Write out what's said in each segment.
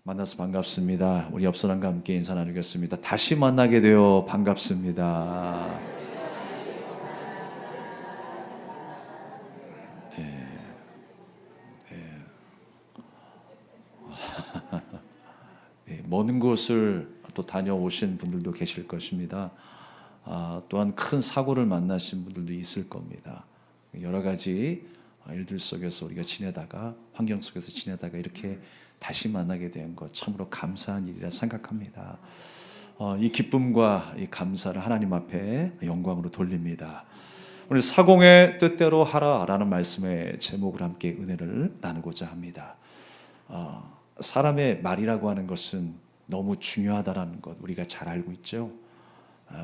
만나서 반갑습니다. 우리 옆 사람과 함께 인사 나누겠습니다. 다시 만나게 되어 반갑습니다. 네, 네, 먼 곳을 또 다녀오신 분들도 계실 것입니다. 또한 큰 사고를 만나신 분들도 있을 겁니다. 여러 가지 일들 속에서 우리가 지내다가 환경 속에서 지내다가 이렇게 다시 만나게 된 것 참으로 감사한 일이라 생각합니다. 이 기쁨과 이 감사를 하나님 앞에 영광으로 돌립니다. 오늘 사공의 뜻대로 하라라는 말씀의 제목을 함께 은혜를 나누고자 합니다. 사람의 말이라고 하는 것은 너무 중요하다라는 것 우리가 잘 알고 있죠.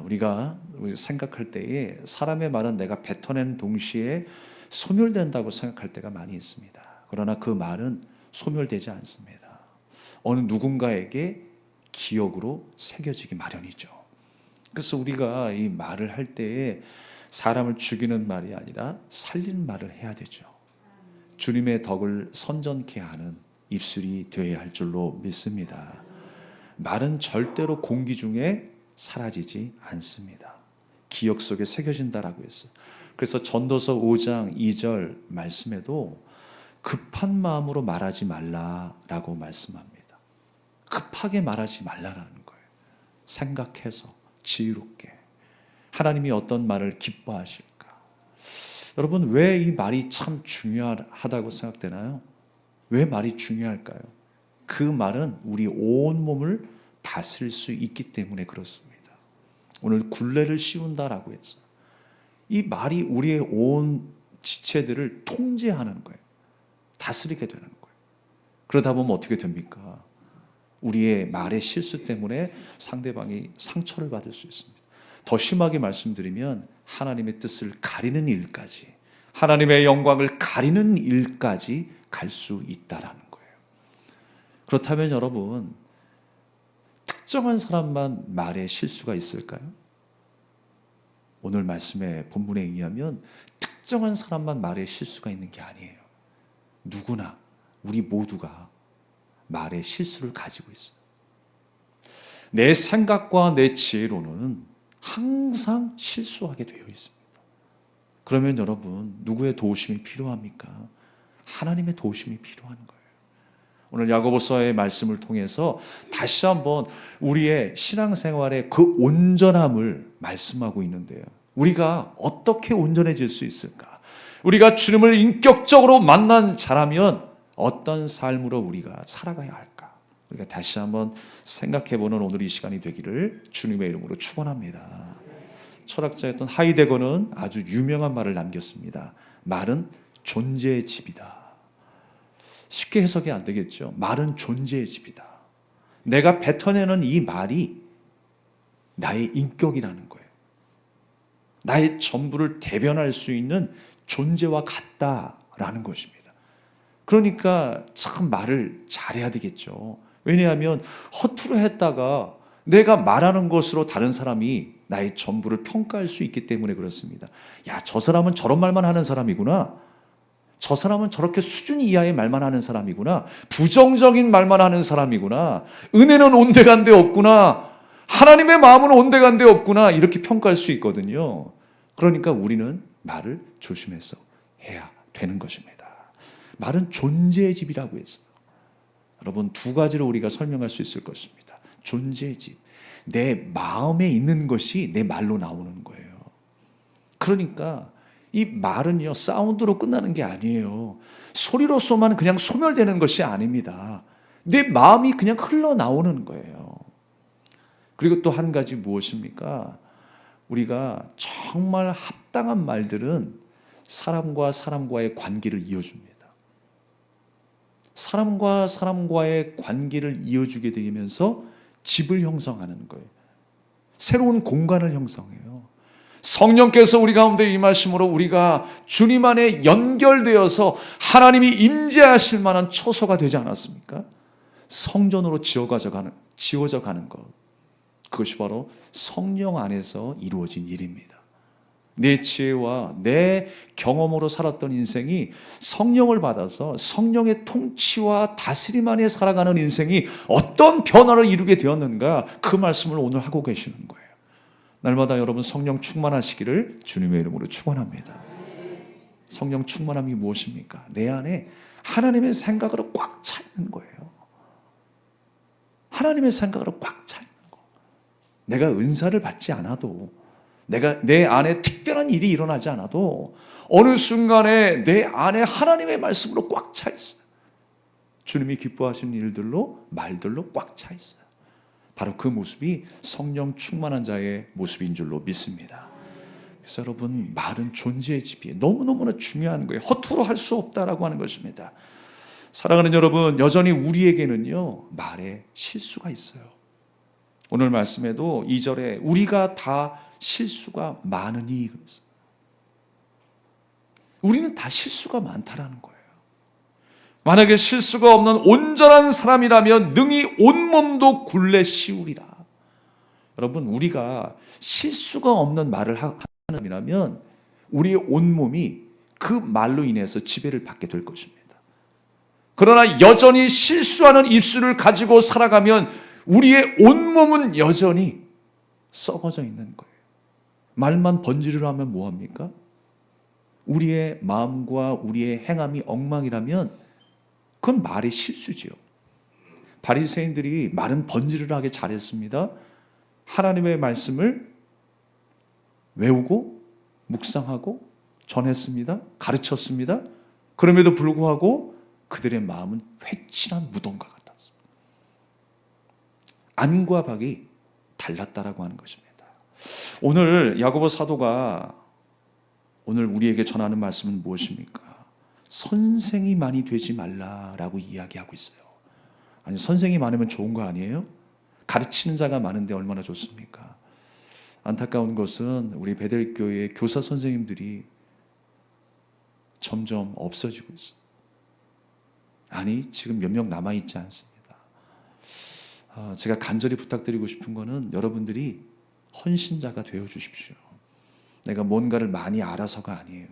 우리가 생각할 때에 사람의 말은 내가 뱉어내는 동시에 소멸된다고 생각할 때가 많이 있습니다. 그러나 그 말은 소멸되지 않습니다. 어느 누군가에게 기억으로 새겨지기 마련이죠. 그래서 우리가 이 말을 할 때에 사람을 죽이는 말이 아니라 살리는 말을 해야 되죠. 주님의 덕을 선전케 하는 입술이 되어야 할 줄로 믿습니다. 말은 절대로 공기 중에 사라지지 않습니다. 기억 속에 새겨진다라고 했어요. 그래서 전도서 5장 2절 말씀에도 급한 마음으로 말하지 말라라고 말씀합니다. 급하게 말하지 말라라는 거예요. 생각해서 지혜롭게 하나님이 어떤 말을 기뻐하실까? 여러분, 왜 이 말이 참 중요하다고 생각되나요? 왜 말이 중요할까요? 그 말은 우리 온 몸을 다스릴 수 있기 때문에 그렇습니다. 오늘 굴레를 씌운다라고 했어요. 이 말이 우리의 온 지체들을 통제하는 거예요. 다스리게 되는 거예요. 그러다 보면 어떻게 됩니까? 우리의 말의 실수 때문에 상대방이 상처를 받을 수 있습니다. 더 심하게 말씀드리면 하나님의 뜻을 가리는 일까지, 하나님의 영광을 가리는 일까지 갈 수 있다라는 거예요. 그렇다면 여러분, 특정한 사람만 말에 실수가 있을까요? 오늘 말씀의 본문에 의하면 특정한 사람만 말에 실수가 있는 게 아니에요. 누구나, 우리 모두가 말에 실수를 가지고 있어요. 내 생각과 내 지혜로는 항상 실수하게 되어 있습니다. 그러면 여러분, 누구의 도우심이 필요합니까? 하나님의 도우심이 필요한 거예요. 오늘 야고보서의 말씀을 통해서 다시 한번 우리의 신앙생활의 그 온전함을 말씀하고 있는데요. 우리가 어떻게 온전해질 수 있을까? 우리가 주님을 인격적으로 만난 자라면 어떤 삶으로 우리가 살아가야 할까? 우리가 다시 한번 생각해보는 오늘 이 시간이 되기를 주님의 이름으로 축원합니다. 철학자였던 하이데거는 아주 유명한 말을 남겼습니다. 말은 존재의 집이다. 쉽게 해석이 안 되겠죠. 말은 존재의 집이다. 내가 뱉어내는 이 말이 나의 인격이라는 거예요. 나의 전부를 대변할 수 있는 존재와 같다라는 것입니다. 그러니까 참 말을 잘해야 되겠죠. 왜냐하면 허투루 했다가 내가 말하는 것으로 다른 사람이 나의 전부를 평가할 수 있기 때문에 그렇습니다. 야, 저 사람은 저런 말만 하는 사람이구나. 저 사람은 저렇게 수준 이하의 말만 하는 사람이구나. 부정적인 말만 하는 사람이구나. 은혜는 온데간데 없구나. 하나님의 마음은 온데간데 없구나. 이렇게 평가할 수 있거든요. 그러니까 우리는 말을 조심해서 해야 되는 것입니다. 말은 존재의 집이라고 했어요. 여러분, 두 가지로 우리가 설명할 수 있을 것입니다. 존재의 집. 내 마음에 있는 것이 내 말로 나오는 거예요. 그러니까 이 말은요, 사운드로 끝나는 게 아니에요. 소리로서만 그냥 소멸되는 것이 아닙니다. 내 마음이 그냥 흘러나오는 거예요. 그리고 또 한 가지 무엇입니까? 우리가 정말 합당한 말들은 사람과 사람과의 관계를 이어줍니다. 사람과 사람과의 관계를 이어주게 되면서 집을 형성하는 거예요. 새로운 공간을 형성해요. 성령께서 우리 가운데 임하심으로 우리가 주님 안에 연결되어서 하나님이 임재하실 만한 처소가 되지 않았습니까? 성전으로 지어져 가는 것. 그것이 바로 성령 안에서 이루어진 일입니다. 내 지혜와 내 경험으로 살았던 인생이 성령을 받아서 성령의 통치와 다스림 안에 살아가는 인생이 어떤 변화를 이루게 되었는가, 그 말씀을 오늘 하고 계시는 거예요. 날마다 여러분 성령 충만하시기를 주님의 이름으로 축원합니다. 성령 충만함이 무엇입니까? 내 안에 하나님의 생각으로 꽉 차 있는 거예요. 하나님의 생각으로 꽉 차 있는 거. 내가 은사를 받지 않아도, 내 안에 특별한 일이 일어나지 않아도 어느 순간에 내 안에 하나님의 말씀으로 꽉 차 있어요. 주님이 기뻐하시는 일들로, 말들로 꽉 차 있어요. 바로 그 모습이 성령 충만한 자의 모습인 줄로 믿습니다. 그래서 여러분, 말은 존재의 지피, 너무너무나 중요한 거예요. 허투루 할 수 없다라고 하는 것입니다. 사랑하는 여러분, 여전히 우리에게는요, 말에 실수가 있어요. 오늘 말씀에도 2절에 우리가 다 실수가 많으니, 우리는 다 실수가 많다라는 거예요. 만약에 실수가 없는 온전한 사람이라면 능히 온몸도 굴레 씌우리라. 여러분, 우리가 실수가 없는 말을 하는 사람이라면 우리의 온몸이 그 말로 인해서 지배를 받게 될 것입니다. 그러나 여전히 실수하는 입술을 가지고 살아가면 우리의 온몸은 여전히 썩어져 있는 거예요. 말만 번지르르 하면 뭐합니까? 우리의 마음과 우리의 행함이 엉망이라면 그건 말의 실수지요. 바리새인들이 말은 번지르르하게 잘했습니다. 하나님의 말씀을 외우고 묵상하고 전했습니다. 가르쳤습니다. 그럼에도 불구하고 그들의 마음은 회칠한 무덤과 같았어요. 안과 박이 달랐다라고 하는 것입니다. 오늘 야고보 사도가 오늘 우리에게 전하는 말씀은 무엇입니까? 선생이 많이 되지 말라라고 이야기하고 있어요. 아니, 선생이 많으면 좋은 거 아니에요? 가르치는 자가 많은데 얼마나 좋습니까? 안타까운 것은 우리 베델교회의 교사 선생님들이 점점 없어지고 있어요. 아니, 지금 몇 명 남아있지 않습니다. 제가 간절히 부탁드리고 싶은 거는 여러분들이 헌신자가 되어 주십시오. 내가 뭔가를 많이 알아서가 아니에요.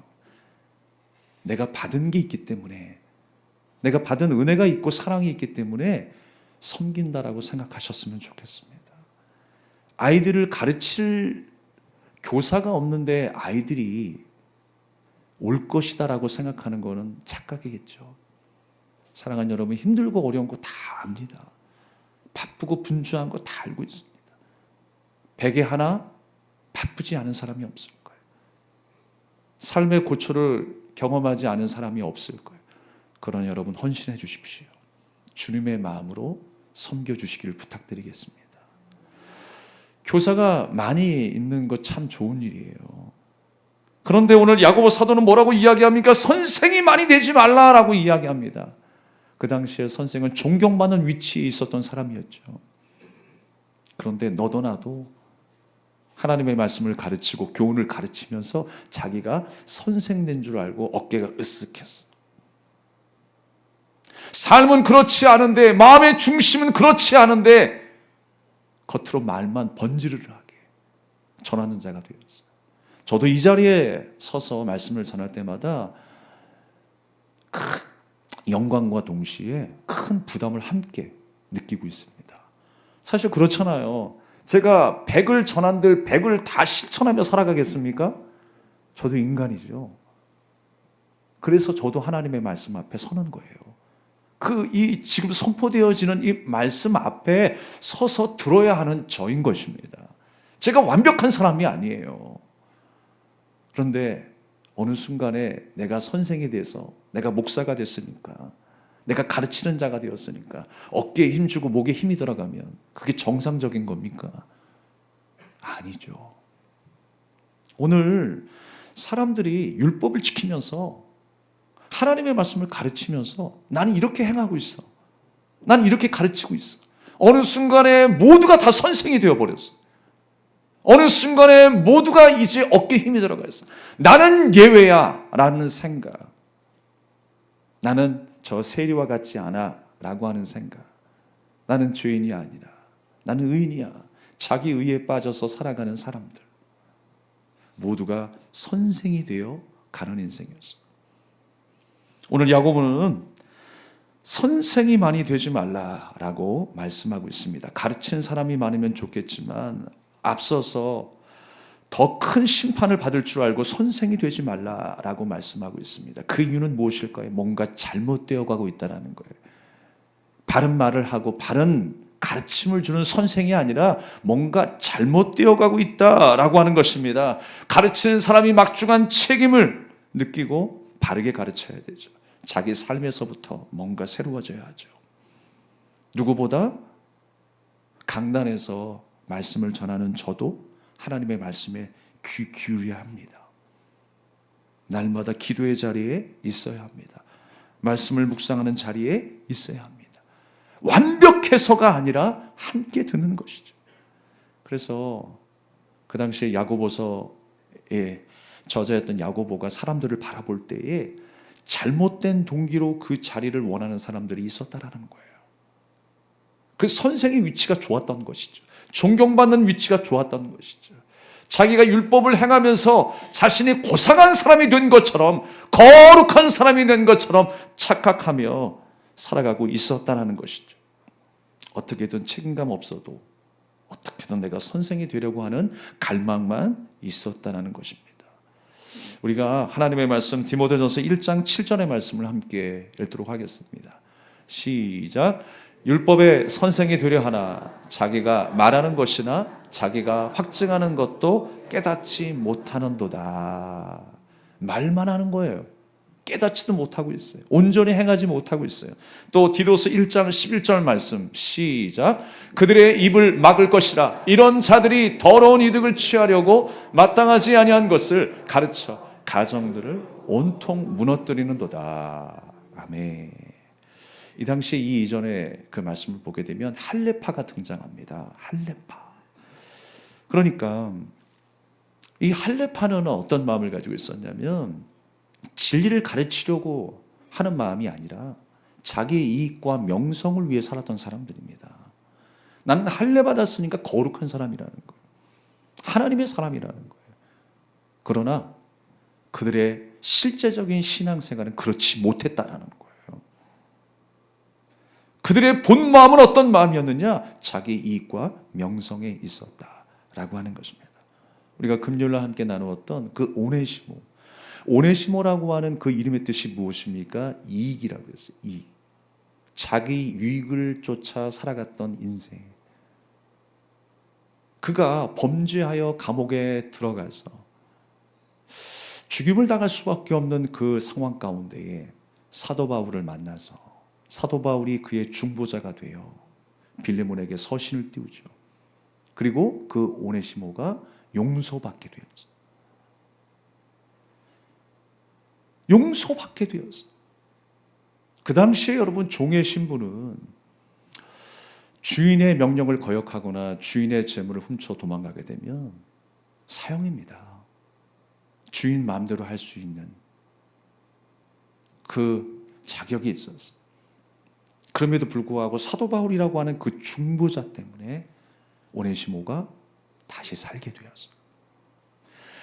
내가 받은 게 있기 때문에, 내가 받은 은혜가 있고 사랑이 있기 때문에 섬긴다라고 생각하셨으면 좋겠습니다. 아이들을 가르칠 교사가 없는데 아이들이 올 것이다라고 생각하는 것은 착각이겠죠. 사랑하는 여러분, 힘들고 어려운 거 다 압니다. 바쁘고 분주한 거 다 알고 있습니다. 100에 하나 바쁘지 않은 사람이 없을 거예요. 삶의 고초를 경험하지 않은 사람이 없을 거예요. 그러나 여러분, 헌신해 주십시오. 주님의 마음으로 섬겨주시기를 부탁드리겠습니다. 교사가 많이 있는 것 참 좋은 일이에요. 그런데 오늘 야고보 사도는 뭐라고 이야기합니까? 선생이 많이 되지 말라라고 이야기합니다. 그 당시에 선생은 존경받는 위치에 있었던 사람이었죠. 그런데 너도 나도 하나님의 말씀을 가르치고 교훈을 가르치면서 자기가 선생 된 줄 알고 어깨가 으쓱했어. 삶은 그렇지 않은데, 마음의 중심은 그렇지 않은데 겉으로 말만 번지르르하게 전하는 자가 되었어요. 저도 이 자리에 서서 말씀을 전할 때마다 큰 영광과 동시에 큰 부담을 함께 느끼고 있습니다. 사실 그렇잖아요. 제가 100을 전한들 100을 다 실천하며 살아가겠습니까? 저도 인간이죠. 그래서 저도 하나님의 말씀 앞에 서는 거예요. 이 지금 선포되어지는 이 말씀 앞에 서서 들어야 하는 저인 것입니다. 제가 완벽한 사람이 아니에요. 그런데 어느 순간에 내가 선생이 돼서, 내가 목사가 됐으니까, 내가 가르치는 자가 되었으니까 어깨에 힘주고 목에 힘이 들어가면 그게 정상적인 겁니까? 아니죠. 오늘 사람들이 율법을 지키면서 하나님의 말씀을 가르치면서 나는 이렇게 행하고 있어, 나는 이렇게 가르치고 있어, 어느 순간에 모두가 다 선생이 되어버렸어. 어느 순간에 모두가 이제 어깨에 힘이 들어가 있어. 나는 예외야 라는 생각, 나는 저 세리와 같지 않아 라고 하는 생각, 나는 죄인이 아니라 나는 의인이야, 자기 의에 빠져서 살아가는 사람들. 모두가 선생이 되어 가는 인생이었어요. 오늘 야고보는 선생이 많이 되지 말라라고 말씀하고 있습니다. 가르치는 사람이 많으면 좋겠지만 앞서서 더 큰 심판을 받을 줄 알고 선생이 되지 말라라고 말씀하고 있습니다. 그 이유는 무엇일까요? 뭔가 잘못되어 가고 있다는 거예요. 바른 말을 하고 바른 가르침을 주는 선생이 아니라 뭔가 잘못되어 가고 있다라고 하는 것입니다. 가르치는 사람이 막중한 책임을 느끼고 바르게 가르쳐야 되죠. 자기 삶에서부터 뭔가 새로워져야 하죠. 누구보다 강단에서 말씀을 전하는 저도 하나님의 말씀에 귀 기울여야 합니다. 날마다 기도의 자리에 있어야 합니다. 말씀을 묵상하는 자리에 있어야 합니다. 완벽해서가 아니라 함께 듣는 것이죠. 그래서 그 당시에 야고보서에 저자였던 야고보가 사람들을 바라볼 때에 잘못된 동기로 그 자리를 원하는 사람들이 있었다라는 거예요. 그 선생의 위치가 좋았던 것이죠. 존경받는 위치가 좋았던 것이죠. 자기가 율법을 행하면서 자신이 고상한 사람이 된 것처럼, 거룩한 사람이 된 것처럼 착각하며 살아가고 있었다는 것이죠. 어떻게든 책임감 없어도 어떻게든 내가 선생이 되려고 하는 갈망만 있었다는 것입니다. 우리가 하나님의 말씀 디모데전서 1장 7절의 말씀을 함께 읽도록 하겠습니다. 시작. 율법의 선생이 되려 하나 자기가 말하는 것이나 자기가 확증하는 것도 깨닫지 못하는도다. 말만 하는 거예요. 깨닫지도 못하고 있어요. 온전히 행하지 못하고 있어요. 또 디도서 1장 11절 말씀 시작. 그들의 입을 막을 것이라. 이런 자들이 더러운 이득을 취하려고 마땅하지 아니한 것을 가르쳐 가정들을 온통 무너뜨리는도다. 아멘. 이 당시에 이 이전에 그 말씀을 보게 되면 할례파가 등장합니다. 할례파. 그러니까 이 할례파는 어떤 마음을 가지고 있었냐면 진리를 가르치려고 하는 마음이 아니라 자기의 이익과 명성을 위해 살았던 사람들입니다. 나는 할례 받았으니까 거룩한 사람이라는 거예요. 하나님의 사람이라는 거예요. 그러나 그들의 실제적인 신앙생활은 그렇지 못했다라는 거예요. 그들의 본 마음은 어떤 마음이었느냐? 자기 이익과 명성에 있었다라고 하는 것입니다. 우리가 금요일날 함께 나누었던 그 오네시모라고 하는 그 이름의 뜻이 무엇입니까? 이익이라고 했어요. 이익. 자기 유익을 쫓아 살아갔던 인생. 그가 범죄하여 감옥에 들어가서 죽임을 당할 수밖에 없는 그 상황 가운데에 사도 바울을 만나서 사도 바울이 그의 중보자가 되어 빌레몬에게 서신을 띄우죠. 그리고 그 오네시모가 용서받게 되었어요. 용서받게 되었어요. 그 당시에 여러분 종의 신분은 주인의 명령을 거역하거나 주인의 재물을 훔쳐 도망가게 되면 사형입니다. 주인 마음대로 할 수 있는 그 자격이 있었어요. 그럼에도 불구하고 사도 바울이라고 하는 그 중보자 때문에 오네시모가 다시 살게 되었어요.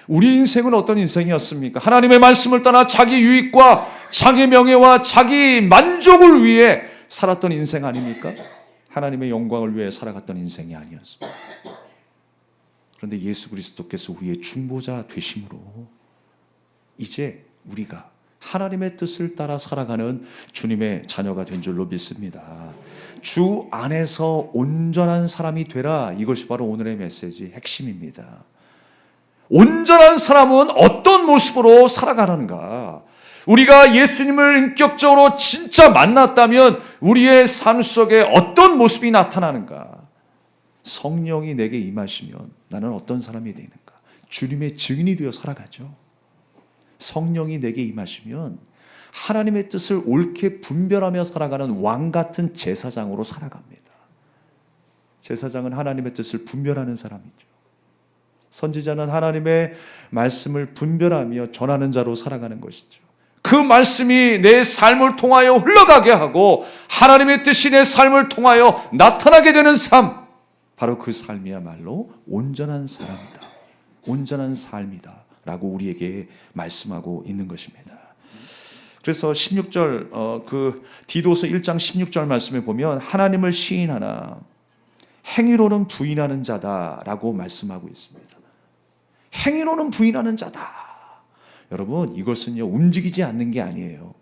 우리 인생은 어떤 인생이었습니까? 하나님의 말씀을 떠나 자기 유익과 자기 명예와 자기 만족을 위해 살았던 인생 아닙니까? 하나님의 영광을 위해 살아갔던 인생이 아니었습니다. 그런데 예수 그리스도께서 우리의 중보자 되심으로 이제 우리가 하나님의 뜻을 따라 살아가는 주님의 자녀가 된 줄로 믿습니다. 주 안에서 온전한 사람이 되라. 이것이 바로 오늘의 메시지 핵심입니다. 온전한 사람은 어떤 모습으로 살아가는가? 우리가 예수님을 인격적으로 진짜 만났다면 우리의 삶 속에 어떤 모습이 나타나는가? 성령이 내게 임하시면 나는 어떤 사람이 되는가? 주님의 증인이 되어 살아가죠. 성령이 내게 임하시면 하나님의 뜻을 옳게 분별하며 살아가는 왕 같은 제사장으로 살아갑니다. 제사장은 하나님의 뜻을 분별하는 사람이죠. 선지자는 하나님의 말씀을 분별하며 전하는 자로 살아가는 것이죠. 그 말씀이 내 삶을 통하여 흘러가게 하고 하나님의 뜻이 내 삶을 통하여 나타나게 되는 삶, 바로 그 삶이야말로 온전한 사람이다. 온전한 삶이다 라고 우리에게 말씀하고 있는 것입니다. 그래서 16절 그 디도서 1장 16절 말씀에 보면 하나님을 시인하나 행위로는 부인하는 자다라고 말씀하고 있습니다. 행위로는 부인하는 자다. 여러분, 이것은요 움직이지 않는 게 아니에요.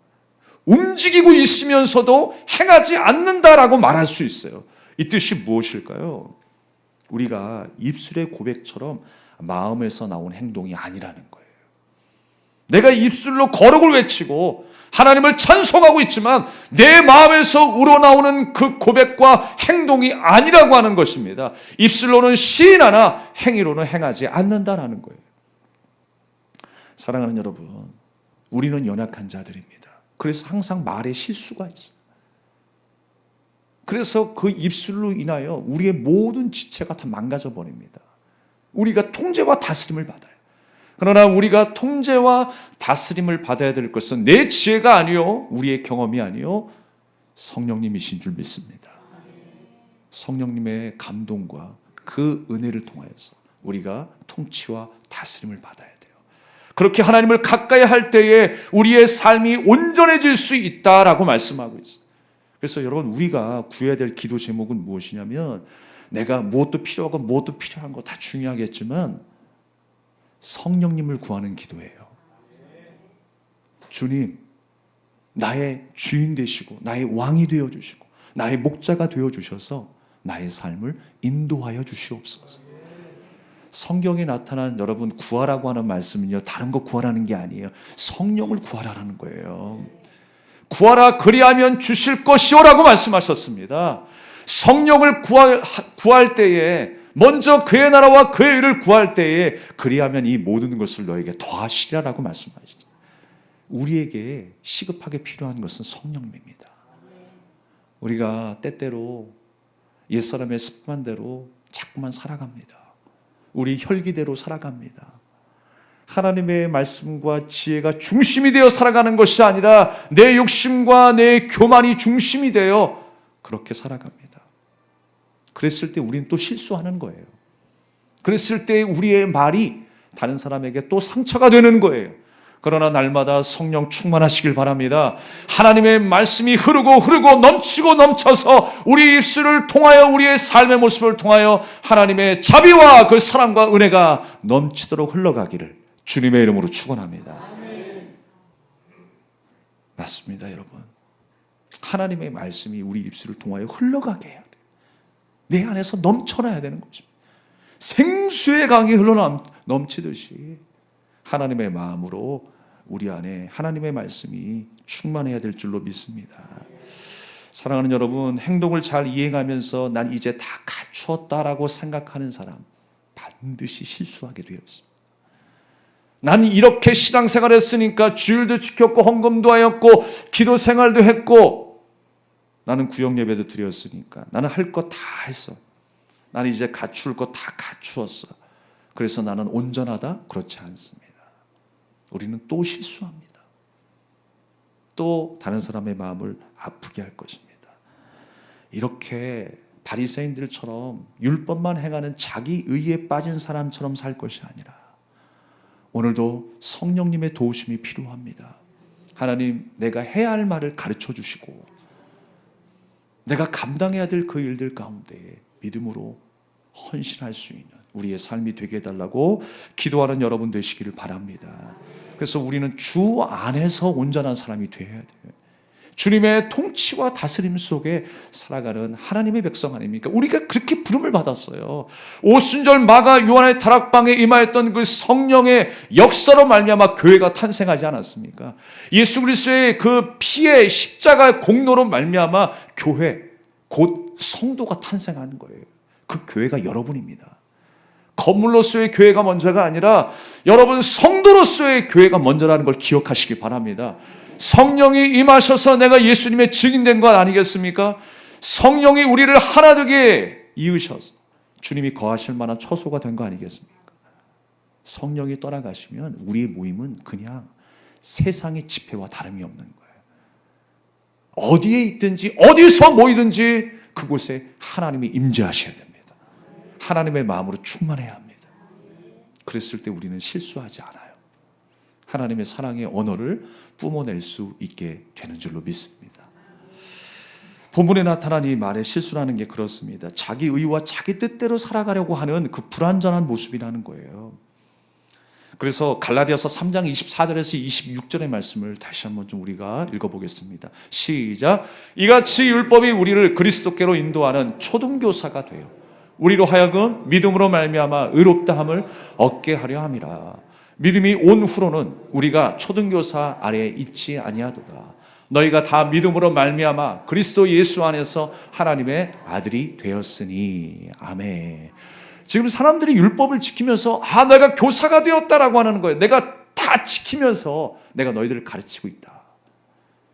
움직이고 있으면서도 행하지 않는다라고 말할 수 있어요. 이 뜻이 무엇일까요? 우리가 입술의 고백처럼 마음에서 나온 행동이 아니라는 거예요. 내가 입술로 거룩을 외치고 하나님을 찬송하고 있지만 내 마음에서 우러나오는 그 고백과 행동이 아니라고 하는 것입니다. 입술로는 시인하나 행위로는 행하지 않는다라는 거예요. 사랑하는 여러분, 우리는 연약한 자들입니다. 그래서 항상 말에 실수가 있어요. 그래서 그 입술로 인하여 우리의 모든 지체가 다 망가져 버립니다. 우리가 통제와 다스림을 받아요. 그러나 우리가 통제와 다스림을 받아야 될 것은 내 지혜가 아니요, 우리의 경험이 아니요, 성령님이신 줄 믿습니다. 성령님의 감동과 그 은혜를 통하여서 우리가 통치와 다스림을 받아야 돼요. 그렇게 하나님을 가까이 할 때에 우리의 삶이 온전해질 수 있다라고 말씀하고 있어요. 그래서 여러분, 우리가 구해야 될 기도 제목은 무엇이냐면, 내가 무엇도 필요하고 무엇도 필요한 거 다 중요하겠지만 성령님을 구하는 기도예요. 주님, 나의 주인 되시고 나의 왕이 되어주시고 나의 목자가 되어주셔서 나의 삶을 인도하여 주시옵소서. 성경에 나타난 여러분 구하라고 하는 말씀은요, 다른 거 구하라는 게 아니에요. 성령을 구하라는 거예요. 구하라 그리하면 주실 것이오라고 말씀하셨습니다. 성령을 구할 때에, 먼저 그의 나라와 그의 의를 구할 때에 그리하면 이 모든 것을 너에게 더하시리라고 말씀하시죠. 우리에게 시급하게 필요한 것은 성령님입니다. 우리가 때때로 옛사람의 습관대로 자꾸만 살아갑니다. 우리 혈기대로 살아갑니다. 하나님의 말씀과 지혜가 중심이 되어 살아가는 것이 아니라 내 욕심과 내 교만이 중심이 되어 그렇게 살아갑니다. 그랬을 때 우리는 또 실수하는 거예요. 그랬을 때 우리의 말이 다른 사람에게 또 상처가 되는 거예요. 그러나 날마다 성령 충만하시길 바랍니다. 하나님의 말씀이 흐르고 넘치고 넘쳐서 우리 입술을 통하여 우리의 삶의 모습을 통하여 하나님의 자비와 그 사랑과 은혜가 넘치도록 흘러가기를 주님의 이름으로 축원합니다. 맞습니다, 여러분. 하나님의 말씀이 우리 입술을 통하여 흘러가게 해야 돼요. 내 안에서 넘쳐나야 되는 것입니다. 생수의 강이 넘치듯이 하나님의 마음으로 우리 안에 하나님의 말씀이 충만해야 될 줄로 믿습니다. 사랑하는 여러분, 행동을 잘 이행하면서 난 이제 다 갖추었다라고 생각하는 사람 반드시 실수하게 되어 있습니다. 난 이렇게 신앙생활을 했으니까 주일도 지켰고 헌금도 하였고 기도 생활도 했고 나는 구역 예배도 드렸으니까 나는 할 것 다 했어. 나는 이제 갖출 것 다 갖추었어. 그래서 나는 온전하다? 그렇지 않습니다. 우리는 또 실수합니다. 또 다른 사람의 마음을 아프게 할 것입니다. 이렇게 바리새인들처럼 율법만 행하는 자기 의에 빠진 사람처럼 살 것이 아니라 오늘도 성령님의 도우심이 필요합니다. 하나님, 내가 해야 할 말을 가르쳐 주시고 내가 감당해야 될 그 일들 가운데 믿음으로 헌신할 수 있는 우리의 삶이 되게 해달라고 기도하는 여러분 되시기를 바랍니다. 그래서 우리는 주 안에서 온전한 사람이 되어야 돼요. 주님의 통치와 다스림 속에 살아가는 하나님의 백성 아닙니까? 우리가 그렇게 부름을 받았어요. 오순절 마가 요한의 다락방에 임하였던 그 성령의 역사로 말미암아 교회가 탄생하지 않았습니까? 예수 그리스도의 그 피의 십자가 공로로 말미암아 교회, 곧 성도가 탄생하는 거예요. 그 교회가 여러분입니다. 건물로서의 교회가 먼저가 아니라 여러분 성도로서의 교회가 먼저라는 걸 기억하시기 바랍니다. 성령이 임하셔서 내가 예수님의 증인된 것 아니겠습니까? 성령이 우리를 하나 되게 이으셔서 주님이 거하실 만한 처소가 된 거 아니겠습니까? 성령이 떠나가시면 우리의 모임은 그냥 세상의 집회와 다름이 없는 거예요. 어디에 있든지 어디서 모이든지 그곳에 하나님이 임재하셔야 됩니다. 하나님의 마음으로 충만해야 합니다. 그랬을 때 우리는 실수하지 않아요. 하나님의 사랑의 언어를 뿜어낼 수 있게 되는 줄로 믿습니다. 본문에 나타난 이 말의 실수라는 게 그렇습니다. 자기 의와 자기 뜻대로 살아가려고 하는 그 불완전한 모습이라는 거예요. 그래서 갈라디아서 3장 24절에서 26절의 말씀을 다시 한번 좀 우리가 읽어보겠습니다. 시작. 이같이 율법이 우리를 그리스도께로 인도하는 초등교사가 되어 우리로 하여금 믿음으로 말미암아 의롭다함을 얻게 하려 함이라. 믿음이 온 후로는 우리가 초등교사 아래에 있지 아니하도다. 너희가 다 믿음으로 말미암아 그리스도 예수 안에서 하나님의 아들이 되었으니. 아멘. 지금 사람들이 율법을 지키면서 내가 교사가 되었다라고 하는 거예요. 내가 다 지키면서 내가 너희들을 가르치고 있다.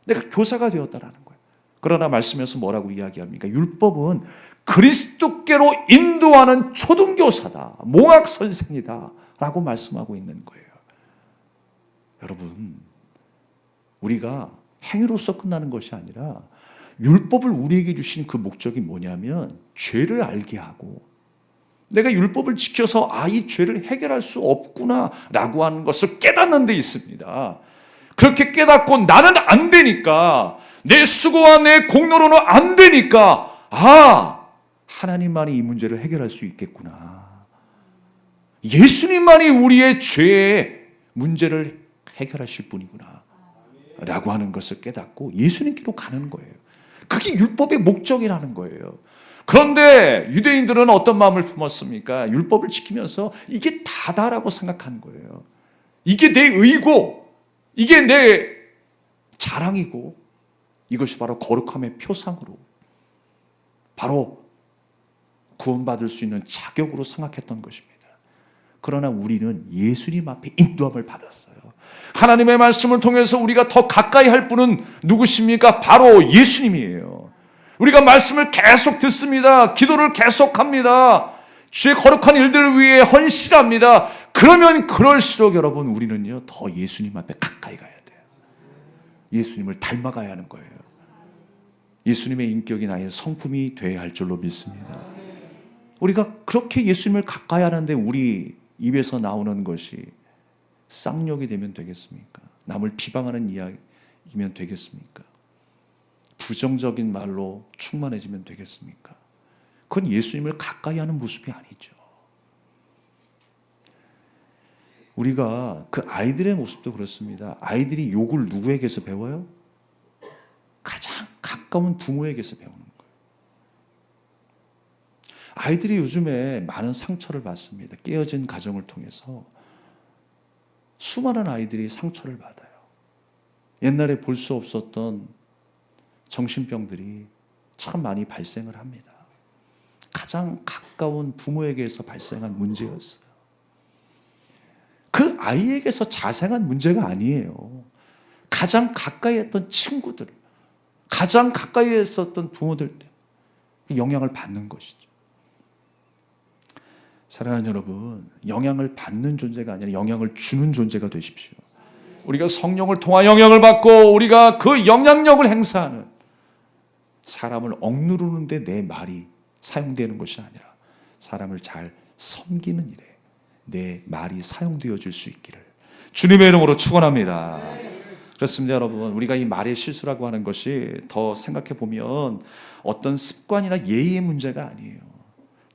내가 교사가 되었다라는 거예요. 그러나 말씀에서 뭐라고 이야기합니까? 율법은 그리스도께로 인도하는 초등교사다, 몽학 선생이다 라고 말씀하고 있는 거예요. 여러분, 우리가 행위로서 끝나는 것이 아니라 율법을 우리에게 주신 그 목적이 뭐냐면 죄를 알게 하고 내가 율법을 지켜서 이 죄를 해결할 수 없구나 라고 하는 것을 깨닫는 데 있습니다. 그렇게 깨닫고 나는 안 되니까, 내 수고와 내 공로로는 안 되니까 하나님만이 이 문제를 해결할 수 있겠구나. 예수님만이 우리의 죄의 문제를 해결하실 분이구나 라고 하는 것을 깨닫고 예수님께로 가는 거예요. 그게 율법의 목적이라는 거예요. 그런데 유대인들은 어떤 마음을 품었습니까? 율법을 지키면서 이게 다다라고 생각하는 거예요. 이게 내 의고, 이게 내 자랑이고, 이것이 바로 거룩함의 표상으로, 바로 구원받을 수 있는 자격으로 생각했던 것입니다. 그러나 우리는 예수님 앞에 인도함을 받았어요. 하나님의 말씀을 통해서 우리가 더 가까이 할 분은 누구십니까? 바로 예수님이에요. 우리가 말씀을 계속 듣습니다. 기도를 계속합니다. 주의 거룩한 일들을 위해 헌신합니다. 그러면 그럴수록 여러분, 우리는요 더 예수님 앞에 가까이 가야 돼요. 예수님을 닮아가야 하는 거예요. 예수님의 인격이 나의 성품이 되어야 할 줄로 믿습니다. 우리가 그렇게 예수님을 가까이 하는데 우리 입에서 나오는 것이 쌍욕이 되면 되겠습니까? 남을 비방하는 이야기면 되겠습니까? 부정적인 말로 충만해지면 되겠습니까? 그건 예수님을 가까이 하는 모습이 아니죠. 우리가 그 아이들의 모습도 그렇습니다. 아이들이 욕을 누구에게서 배워요? 가장 가까운 부모에게서 배우는 거예요. 아이들이 요즘에 많은 상처를 받습니다. 깨어진 가정을 통해서 수많은 아이들이 상처를 받아요. 옛날에 볼 수 없었던 정신병들이 참 많이 발생을 합니다. 가장 가까운 부모에게서 발생한 문제였어요. 그 아이에게서 자생한 문제가 아니에요. 가장 가까이 했던 친구들, 가장 가까이 했었던 부모들 영향을 받는 것이죠. 사랑하는 여러분, 영향을 받는 존재가 아니라 영향을 주는 존재가 되십시오. 우리가 성령을 통하 영향을 받고 우리가 그 영향력을 행사하는, 사람을 억누르는데 내 말이 사용되는 것이 아니라 사람을 잘 섬기는 일에 내 말이 사용되어질 수 있기를 주님의 이름으로 축원합니다. 그렇습니다, 여러분. 우리가 이 말의 실수라고 하는 것이 더 생각해 보면 어떤 습관이나 예의의 문제가 아니에요.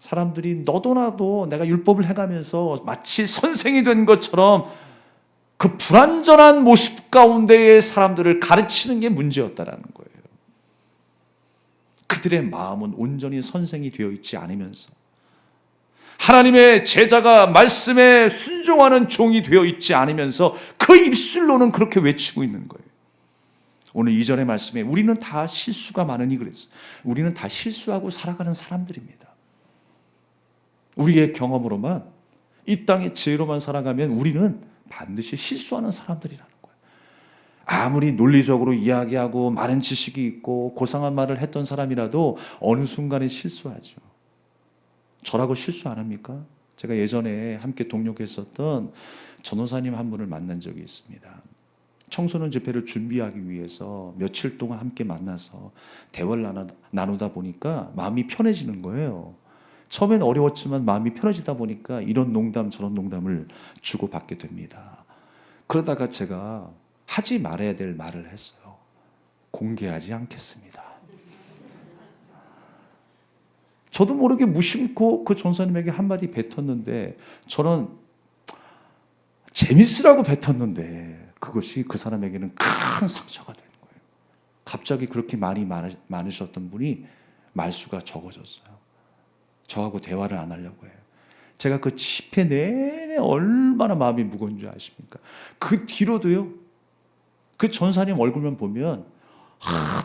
사람들이 너도 나도 내가 율법을 해가면서 마치 선생이 된 것처럼 그 불완전한 모습 가운데의 사람들을 가르치는 게 문제였다라는 거예요. 그들의 마음은 온전히 선생이 되어 있지 않으면서 하나님의 제자가 말씀에 순종하는 종이 되어 있지 않으면서 그 입술로는 그렇게 외치고 있는 거예요. 오늘 2절의 말씀에 우리는 다 실수가 많으니 그랬어요. 우리는 다 실수하고 살아가는 사람들입니다. 우리의 경험으로만, 이 땅의 죄로만 살아가면 우리는 반드시 실수하는 사람들이라는 거예요. 아무리 논리적으로 이야기하고 많은 지식이 있고 고상한 말을 했던 사람이라도 어느 순간에 실수하죠. 저라고 실수 안 합니까? 제가 예전에 함께 동역했었던 전호사님 한 분을 만난 적이 있습니다. 청소년 집회를 준비하기 위해서 며칠 동안 함께 만나서 대화를 나누다 보니까 마음이 편해지는 거예요. 처음엔 어려웠지만 마음이 편해지다 보니까 이런 농담 저런 농담을 주고받게 됩니다. 그러다가 제가 하지 말아야 될 말을 했어요. 공개하지 않겠습니다. 저도 모르게 무심코 그 전사님에게 한마디 뱉었는데, 저는 재밌으라고 뱉었는데 그것이 그 사람에게는 큰 상처가 되는 거예요. 갑자기 그렇게 말이 많으셨던 분이 말수가 적어졌어요. 저하고 대화를 안 하려고 해요. 제가 그 집회 내내 얼마나 마음이 무거운 줄 아십니까? 그 뒤로도요, 그 전사님 얼굴만 보면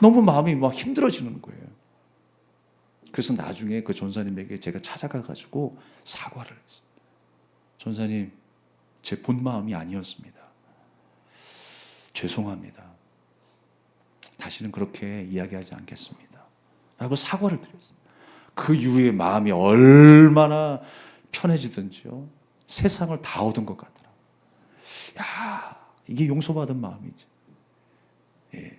너무 마음이 막 힘들어지는 거예요. 그래서 나중에 그 전사님에게 제가 찾아가가지고 사과를 했어요. 전사님, 제 본 마음이 아니었습니다. 죄송합니다. 다시는 그렇게 이야기하지 않겠습니다. 라고 사과를 드렸어요. 그 이후에 마음이 얼마나 편해지든지요, 세상을 다 얻은 것 같더라고요. 야, 이게 용서받은 마음이지. 예.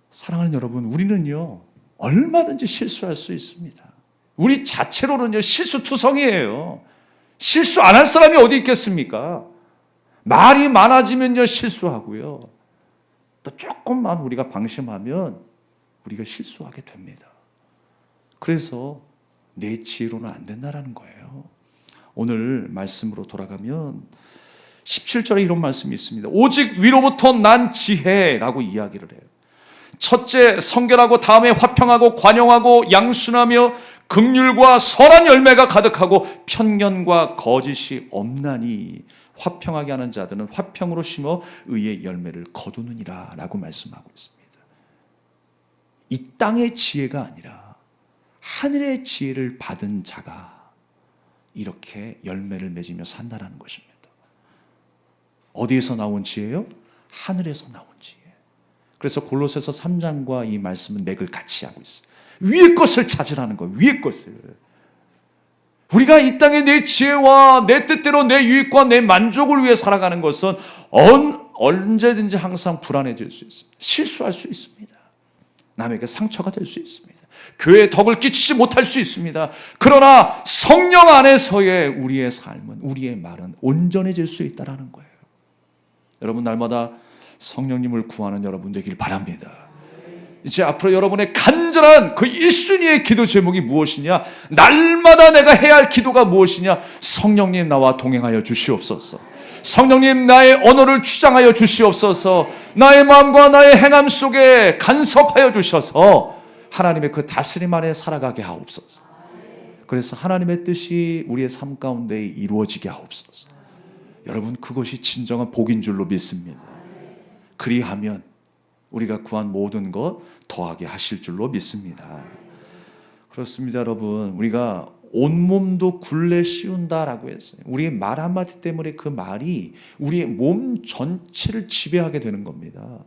사랑하는 여러분, 우리는요 얼마든지 실수할 수 있습니다. 우리 자체로는요 실수투성이에요. 실수 안 할 사람이 어디 있겠습니까? 말이 많아지면요 실수하고요, 또 조금만 우리가 방심하면 우리가 실수하게 됩니다. 그래서 내 지혜로는 안 된다라는 거예요. 오늘 말씀으로 돌아가면 17절에 이런 말씀이 있습니다. 오직 위로부터 난 지혜라고 이야기를 해요. 첫째, 성결하고 다음에 화평하고 관용하고 양순하며 긍휼과 선한 열매가 가득하고 편견과 거짓이 없나니 화평하게 하는 자들은 화평으로 심어 의의 열매를 거두느니라 라고 말씀하고 있습니다. 이 땅의 지혜가 아니라 하늘의 지혜를 받은 자가 이렇게 열매를 맺으며 산다라는 것입니다. 어디에서 나온 지혜요? 하늘에서 나온 지혜. 그래서 골로새서 3장과 이 말씀은 맥을 같이 하고 있어요. 위의 것을 찾으라는 거예요. 위의 것을. 우리가 이 땅에 내 지혜와 내 뜻대로 내 유익과 내 만족을 위해 살아가는 것은 언제든지 항상 불안해질 수 있습니다. 실수할 수 있습니다. 남에게 상처가 될 수 있습니다. 교회에 덕을 끼치지 못할 수 있습니다. 그러나 성령 안에서의 우리의 삶은, 우리의 말은 온전해질 수 있다는 거예요. 여러분, 날마다 성령님을 구하는 여러분 되길 바랍니다. 이제 앞으로 여러분의 간절한 그 1순위의 기도 제목이 무엇이냐? 날마다 내가 해야 할 기도가 무엇이냐? 성령님, 나와 동행하여 주시옵소서. 성령님, 나의 언어를 주장하여 주시옵소서. 나의 마음과 나의 행함 속에 간섭하여 주셔서 하나님의 그 다스림 안에 살아가게 하옵소서. 그래서 하나님의 뜻이 우리의 삶 가운데 이루어지게 하옵소서. 여러분, 그것이 진정한 복인 줄로 믿습니다. 그리하면 우리가 구한 모든 것 더하게 하실 줄로 믿습니다. 그렇습니다, 여러분. 우리가 온몸도 굴레 씌운다라고 했어요. 우리의 말 한마디 때문에 그 말이 우리의 몸 전체를 지배하게 되는 겁니다.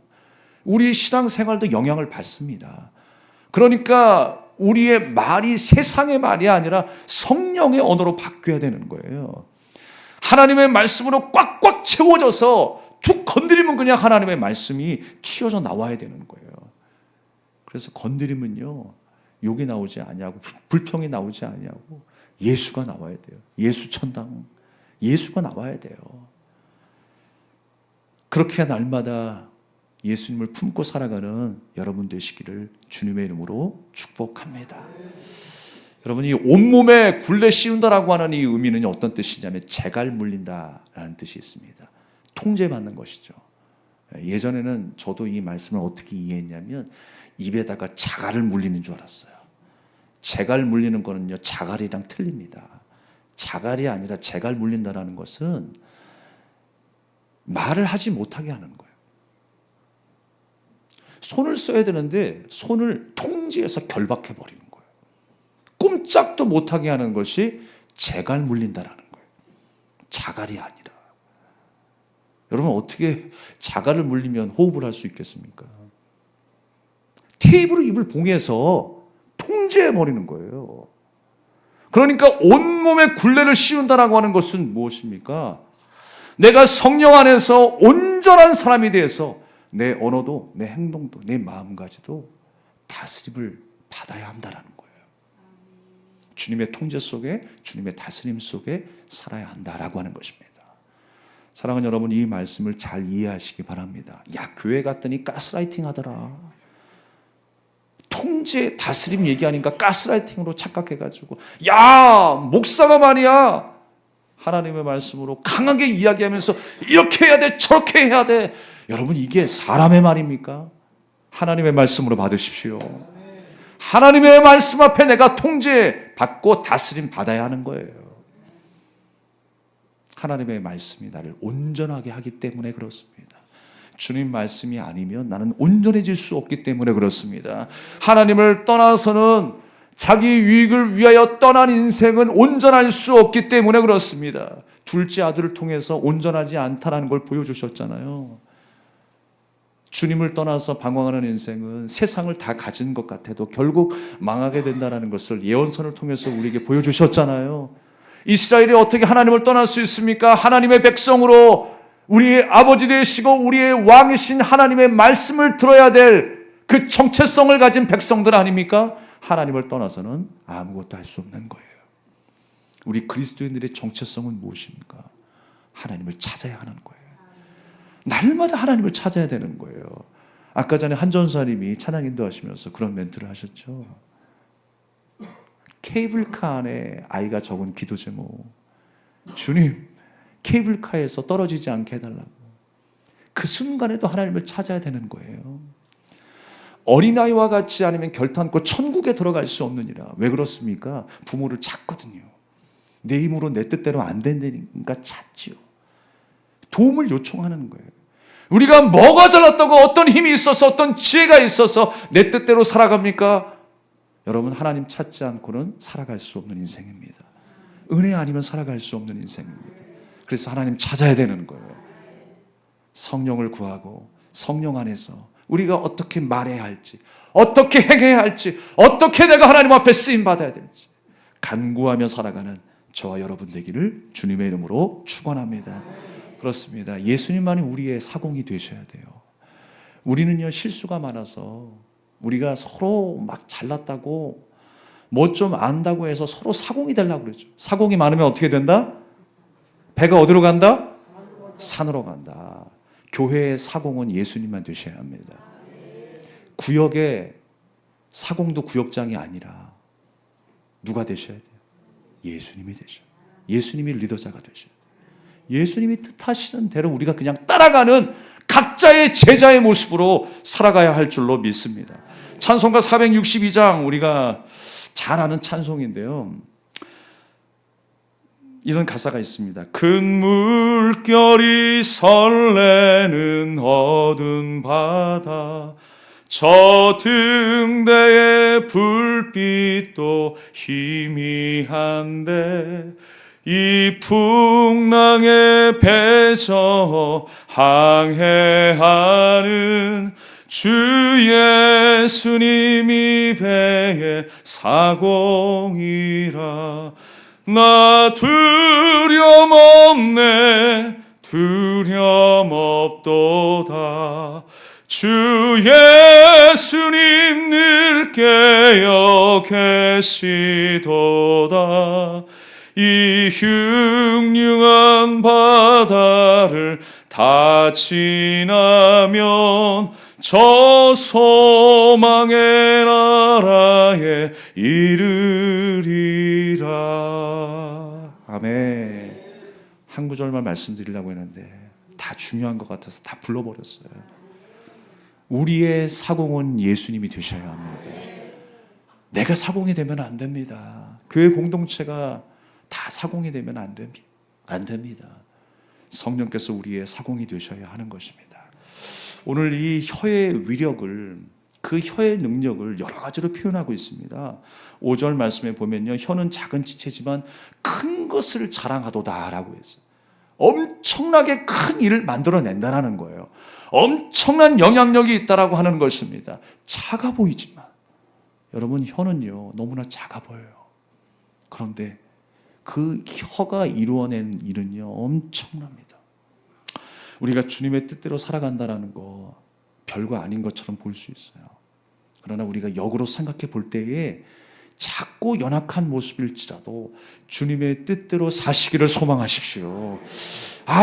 우리 신앙생활도 영향을 받습니다. 그러니까 우리의 말이 세상의 말이 아니라 성령의 언어로 바뀌어야 되는 거예요. 하나님의 말씀으로 꽉꽉 채워져서 툭 건드리면 그냥 하나님의 말씀이 튀어져 나와야 되는 거예요. 그래서 건드리면요, 욕이 나오지 않냐고, 불평이 나오지 않냐고, 예수가 나와야 돼요. 예수 천당, 예수가 나와야 돼요. 그렇게 날마다 예수님을 품고 살아가는 여러분 되시기를 주님의 이름으로 축복합니다. 여러분, 이 온몸에 굴레 씌운다라고 하는 이 의미는 어떤 뜻이냐면 재갈 물린다라는 뜻이 있습니다. 통제받는 것이죠. 예전에는 저도 이 말씀을 어떻게 이해했냐면 입에다가 자갈을 물리는 줄 알았어요. 재갈 물리는 거는요, 자갈이랑 틀립니다. 자갈이 아니라 재갈 물린다라는 것은 말을 하지 못하게 하는 거예요. 손을 써야 되는데 손을 통제해서 결박해 버리는 거예요. 꼼짝도 못하게 하는 것이 재갈 물린다라는 거예요. 자갈이 아니라. 여러분, 어떻게 자갈을 물리면 호흡을 할 수 있겠습니까? 테이프로 입을 봉해서 통제해 버리는 거예요. 그러니까 온몸에 굴레를 씌운다라고 하는 것은 무엇입니까? 내가 성령 안에서 온전한 사람이 되어서 내 언어도, 내 행동도, 내 마음가짐도 다스림을 받아야 한다라는 거예요. 주님의 통제 속에, 주님의 다스림 속에 살아야 한다라고 하는 것입니다. 사랑하는 여러분, 이 말씀을 잘 이해하시기 바랍니다. 야, 교회 갔더니 가스라이팅 하더라. 통제, 다스림 얘기하니까 가스라이팅으로 착각해가지고, 야, 목사가 말이야, 하나님의 말씀으로 강하게 이야기하면서 이렇게 해야 돼, 저렇게 해야 돼. 여러분, 이게 사람의 말입니까? 하나님의 말씀으로 받으십시오. 하나님의 말씀 앞에 내가 통제 받고 다스림 받아야 하는 거예요. 하나님의 말씀이 나를 온전하게 하기 때문에 그렇습니다. 주님 말씀이 아니면 나는 온전해질 수 없기 때문에 그렇습니다. 하나님을 떠나서는 자기 유익을 위하여 떠난 인생은 온전할 수 없기 때문에 그렇습니다. 둘째 아들을 통해서 온전하지 않다는 걸 보여주셨잖아요. 주님을 떠나서 방황하는 인생은 세상을 다 가진 것 같아도 결국 망하게 된다는 것을 예언선을 통해서 우리에게 보여주셨잖아요. 이스라엘이 어떻게 하나님을 떠날 수 있습니까? 하나님의 백성으로 우리의 아버지 되시고 우리의 왕이신 하나님의 말씀을 들어야 될 그 정체성을 가진 백성들 아닙니까? 하나님을 떠나서는 아무것도 할 수 없는 거예요. 우리 그리스도인들의 정체성은 무엇입니까? 하나님을 찾아야 하는 거예요. 날마다 하나님을 찾아야 되는 거예요. 아까 전에 한 전사님이 찬양 인도하시면서 그런 멘트를 하셨죠. 케이블카 안에 아이가 적은 기도 제목, 주님, 케이블카에서 떨어지지 않게 해달라고. 그 순간에도 하나님을 찾아야 되는 거예요. 어린아이와 같이 아니면 결탄코 천국에 들어갈 수 없느니라. 왜 그렇습니까? 부모를 찾거든요. 내 힘으로 내 뜻대로 안 된다니까 찾지요. 도움을 요청하는 거예요. 우리가 뭐가 잘났다고 어떤 힘이 있어서 어떤 지혜가 있어서 내 뜻대로 살아갑니까? 여러분, 하나님 찾지 않고는 살아갈 수 없는 인생입니다. 은혜 아니면 살아갈 수 없는 인생입니다. 그래서 하나님 찾아야 되는 거예요. 성령을 구하고 성령 안에서 우리가 어떻게 말해야 할지, 어떻게 행해야 할지, 어떻게 내가 하나님 앞에 쓰임받아야 될지 간구하며 살아가는 저와 여러분 되기를 주님의 이름으로 축원합니다. 그렇습니다. 예수님만이 우리의 사공이 되셔야 돼요. 우리는요, 실수가 많아서 우리가 서로 막 잘났다고 뭐 좀 안다고 해서 서로 사공이 되려고 그러죠. 사공이 많으면 어떻게 된다? 배가 어디로 간다? 산으로 간다. 교회의 사공은 예수님만 되셔야 합니다. 구역의 사공도 구역장이 아니라 누가 되셔야 돼요? 예수님이 되셔야 돼요. 예수님이 리더자가 되셔야 돼요. 예수님이 뜻하시는 대로 우리가 그냥 따라가는 각자의 제자의 모습으로 살아가야 할 줄로 믿습니다. 찬송가 462장, 우리가 잘 아는 찬송인데요, 이런 가사가 있습니다. 큰 물결이 설레는 어두운 바다, 저 등대의 불빛도 희미한데 이 풍랑에 배저 항해하는 주 예수님이 배의 사공이라. 나 두려움 없네, 두려움 없도다. 주 예수님 늘 깨어 계시도다. 이 흉흉한 바다를 다 지나면 저 소망의 나라에 이르리라. 아멘. 한 구절만 말씀드리려고 했는데 다 중요한 것 같아서 다 불러버렸어요. 우리의 사공은 예수님이 되셔야 합니다. 내가 사공이 되면 안 됩니다. 교회 공동체가 다 사공이 되면 안 됩니다. 성령께서 우리의 사공이 되셔야 하는 것입니다. 오늘 이 혀의 위력을, 그 혀의 능력을 여러 가지로 표현하고 있습니다. 5절 말씀에 보면요, 혀는 작은 지체지만 큰 것을 자랑하도다 라고 했어요. 엄청나게 큰 일을 만들어낸다는 거예요. 엄청난 영향력이 있다라고 하는 것입니다. 작아 보이지만 여러분, 혀는요 너무나 작아 보여요. 그런데 그 혀가 이루어낸 일은요 엄청납니다. 우리가 주님의 뜻대로 살아간다는 거 별거 아닌 것처럼 볼 수 있어요. 그러나 우리가 역으로 생각해 볼 때에 작고 연약한 모습일지라도 주님의 뜻대로 사시기를 소망하십시오.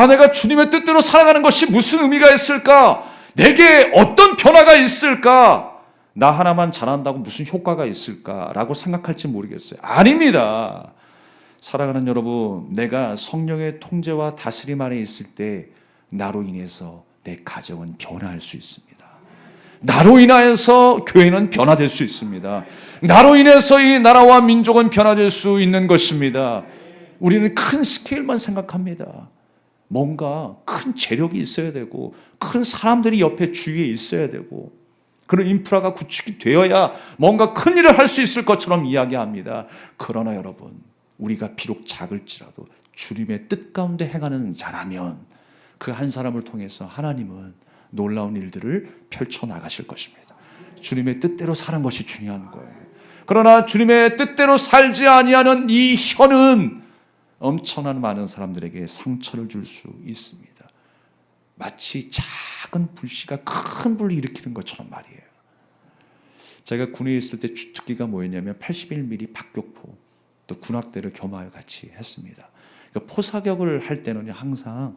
내가 주님의 뜻대로 살아가는 것이 무슨 의미가 있을까? 내게 어떤 변화가 있을까? 나 하나만 잘한다고 무슨 효과가 있을까라고 생각할지 모르겠어요. 아닙니다. 사랑하는 여러분, 내가 성령의 통제와 다스림 안에 있을 때 나로 인해서 내 가정은 변화할 수 있습니다. 나로 인하여서 교회는 변화될 수 있습니다. 나로 인해서 이 나라와 민족은 변화될 수 있는 것입니다. 우리는 큰 스케일만 생각합니다. 뭔가 큰 재력이 있어야 되고 큰 사람들이 옆에 주위에 있어야 되고 그런 인프라가 구축이 되어야 뭔가 큰 일을 할 수 있을 것처럼 이야기합니다. 그러나 여러분, 우리가 비록 작을지라도 주님의 뜻 가운데 행하는 자라면 그 한 사람을 통해서 하나님은 놀라운 일들을 펼쳐나가실 것입니다. 주님의 뜻대로 사는 것이 중요한 거예요. 그러나 주님의 뜻대로 살지 아니하는 이 혀는 엄청난 많은 사람들에게 상처를 줄 수 있습니다. 마치 작은 불씨가 큰 불을 일으키는 것처럼 말이에요. 제가 군에 있을 때 주특기가 뭐였냐면 81mm 박격포, 또 군악대를 겸하여 같이 했습니다. 그러니까 포사격을 할 때는 항상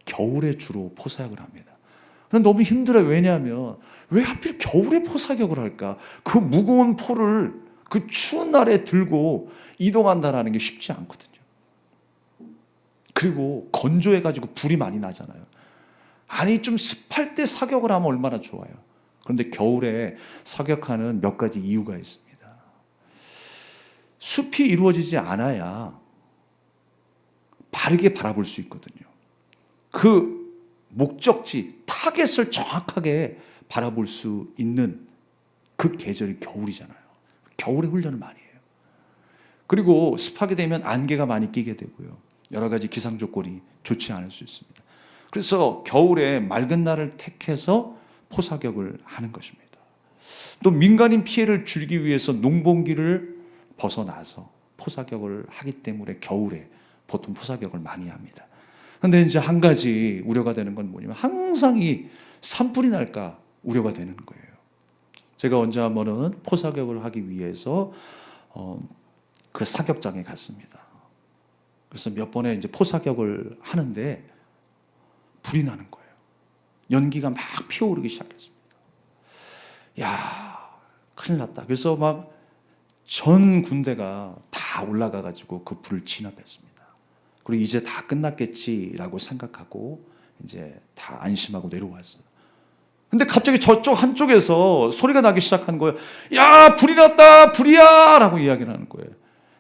겨울에 주로 포사격을 합니다. 너무 힘들어요. 왜냐하면 왜 하필 겨울에 포사격을 할까? 그 무거운 포를 그 추운 날에 들고 이동한다는 게 쉽지 않거든요. 그리고 건조해가지고 불이 많이 나잖아요. 아니 좀 습할 때 사격을 하면 얼마나 좋아요. 그런데 겨울에 사격하는 몇 가지 이유가 있습니다. 숲이 이루어지지 않아야 바르게 바라볼 수 있거든요. 그 목적지, 타겟을 정확하게 바라볼 수 있는 그 계절이 겨울이잖아요. 겨울에 훈련을 많이 해요. 그리고 습하게 되면 안개가 많이 끼게 되고요. 여러 가지 기상 조건이 좋지 않을 수 있습니다. 그래서 겨울에 맑은 날을 택해서 포사격을 하는 것입니다. 또 민간인 피해를 줄이기 위해서 농번기를 벗어나서 포사격을 하기 때문에 겨울에 보통 포사격을 많이 합니다. 그런데 이제 한 가지 우려가 되는 건 뭐냐면 항상 이 산불이 날까 우려가 되는 거예요. 제가 언제 한번은 포사격을 하기 위해서 그 사격장에 갔습니다. 그래서 몇 번에 이제 포사격을 하는데 불이 나는 거예요. 연기가 막 피어오르기 시작했습니다. 야, 큰일 났다. 그래서 막 전 군대가 다 올라가가지고 그 불을 진압했습니다. 그리고 이제 다 끝났겠지라고 생각하고 이제 다 안심하고 내려왔어요. 근데 갑자기 저쪽 한쪽에서 소리가 나기 시작한 거예요. 야, 불이 났다, 불이야! 라고 이야기를 하는 거예요.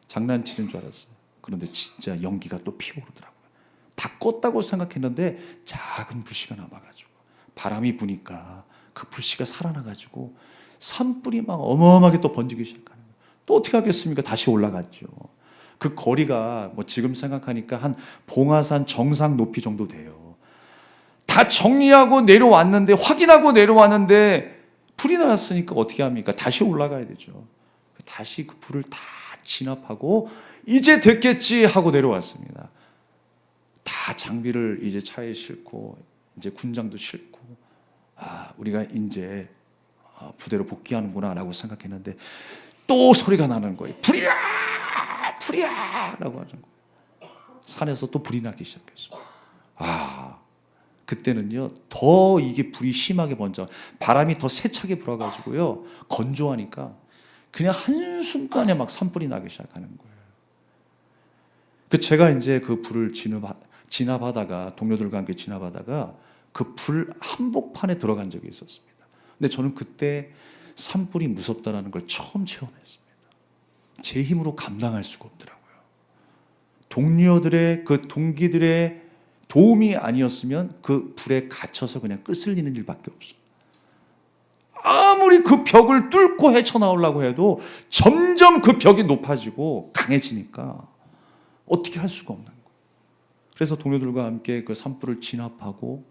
장난치는 줄 알았어요. 그런데 진짜 연기가 또 피어오르더라고요. 다 껐다고 생각했는데 작은 불씨가 남아가지고 바람이 부니까 그 불씨가 살아나가지고 산불이 막 어마어마하게 또 번지기 시작하는 거예요. 또 어떻게 하겠습니까? 다시 올라갔죠. 그 거리가 뭐 지금 생각하니까 한 봉화산 정상 높이 정도 돼요. 다 정리하고 내려왔는데, 확인하고 내려왔는데 불이 났으니까 어떻게 합니까? 다시 올라가야 되죠. 다시 그 불을 다 진압하고 이제 됐겠지 하고 내려왔습니다. 다 장비를 이제 차에 싣고 이제 군장도 싣고 우리가 이제 부대로 복귀하는구나 라고 생각했는데 또 소리가 나는 거예요. 불이야! 불이야! 라고 하는 거예요. 산에서 또 불이 나기 시작했어요. 그때는요 더 이게 불이 심하게 번져 바람이 더 세차게 불어가지고요 건조하니까 그냥 한순간에 막 산불이 나기 시작하는 거예요. 제가 이제 그 불을 진압하다가 동료들과 함께 진압하다가 그 불 한복판에 들어간 적이 있었습니다. 근데 저는 그때 산불이 무섭다라는 걸 처음 체험했습니다. 제 힘으로 감당할 수가 없더라고요. 동료들의 그 동기들의 도움이 아니었으면 그 불에 갇혀서 그냥 끄슬리는 일밖에 없어요. 아무리 그 벽을 뚫고 헤쳐나오려고 해도 점점 그 벽이 높아지고 강해지니까 어떻게 할 수가 없는 거예요. 그래서 동료들과 함께 그 산불을 진압하고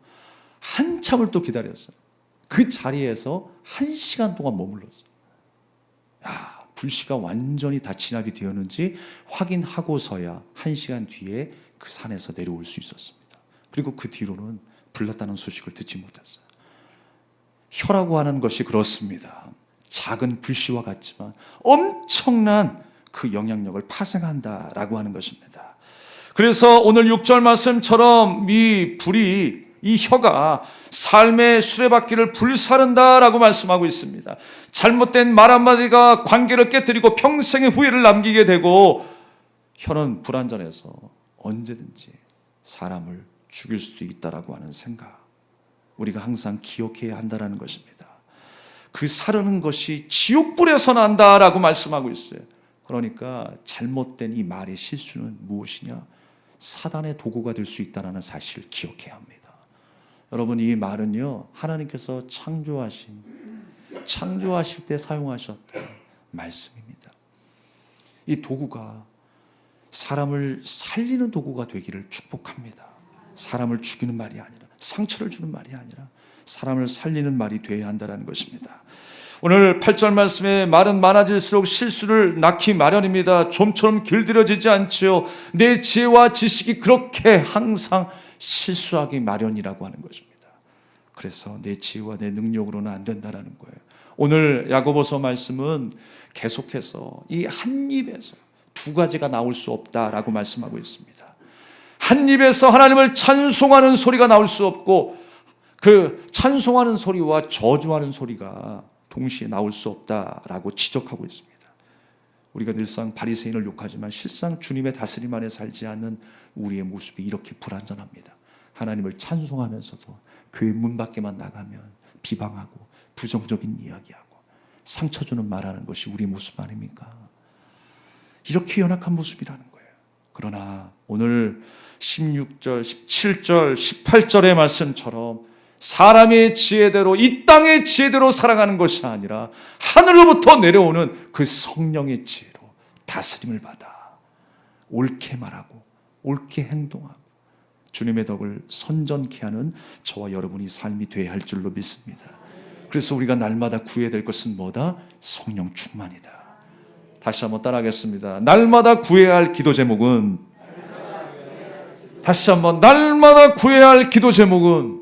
한참을 또 기다렸어요. 그 자리에서 1시간 동안 머물렀어요. 불씨가 완전히 다 진압이 되었는지 확인하고서야 1시간 뒤에 그 산에서 내려올 수 있었습니다. 그리고 그 뒤로는 불났다는 소식을 듣지 못했어요. 혀라고 하는 것이 그렇습니다. 작은 불씨와 같지만 엄청난 그 영향력을 파생한다라고 하는 것입니다. 그래서 오늘 6절 말씀처럼 이 불이, 이 혀가 삶의 수레바퀴를 불사른다라고 말씀하고 있습니다. 잘못된 말 한마디가 관계를 깨뜨리고 평생의 후회를 남기게 되고, 혀는 불완전해서 언제든지 사람을 죽일 수도 있다라고 하는 생각, 우리가 항상 기억해야 한다는 것입니다. 그 사르는 것이 지옥불에서 난다라고 말씀하고 있어요. 그러니까 잘못된 이 말의 실수는 무엇이냐? 사단의 도구가 될 수 있다는 사실을 기억해야 합니다. 여러분, 이 말은요, 하나님께서 창조하실 때 사용하셨던 말씀입니다. 이 도구가 사람을 살리는 도구가 되기를 축복합니다. 사람을 죽이는 말이 아니라, 상처를 주는 말이 아니라 사람을 살리는 말이 되어야 한다는 것입니다. 오늘 8절 말씀에 말은 많아질수록 실수를 낳기 마련입니다. 좀처럼 길들여지지 않지요. 내 지혜와 지식이 그렇게 항상 실수하기 마련이라고 하는 것입니다. 그래서 내 지혜와 내 능력으로는 안 된다는 거예요. 오늘 야고보서 말씀은 계속해서 이 한 입에서 두 가지가 나올 수 없다라고 말씀하고 있습니다. 한 입에서 하나님을 찬송하는 소리가 나올 수 없고, 그 찬송하는 소리와 저주하는 소리가 동시에 나올 수 없다라고 지적하고 있습니다. 우리가 늘상 바리새인을 욕하지만 실상 주님의 다스림 안에 살지 않는 우리의 모습이 이렇게 불완전합니다. 하나님을 찬송하면서도 교회 문 밖에만 나가면 비방하고 부정적인 이야기하고 상처 주는 말하는 것이 우리의 모습 아닙니까? 이렇게 연약한 모습이라는 거예요. 그러나 오늘 16절, 17절, 18절의 말씀처럼 사람의 지혜대로, 이 땅의 지혜대로 살아가는 것이 아니라 하늘로부터 내려오는 그 성령의 지혜로 다스림을 받아 옳게 말하고 옳게 행동하고 주님의 덕을 선전케 하는 저와 여러분이 삶이 되어야 할 줄로 믿습니다. 그래서 우리가 날마다 구해야 될 것은 뭐다? 성령 충만이다. 다시 한번 따라하겠습니다. 날마다 구해야 할 기도 제목은, 다시 한번, 날마다 구해야 할 기도 제목은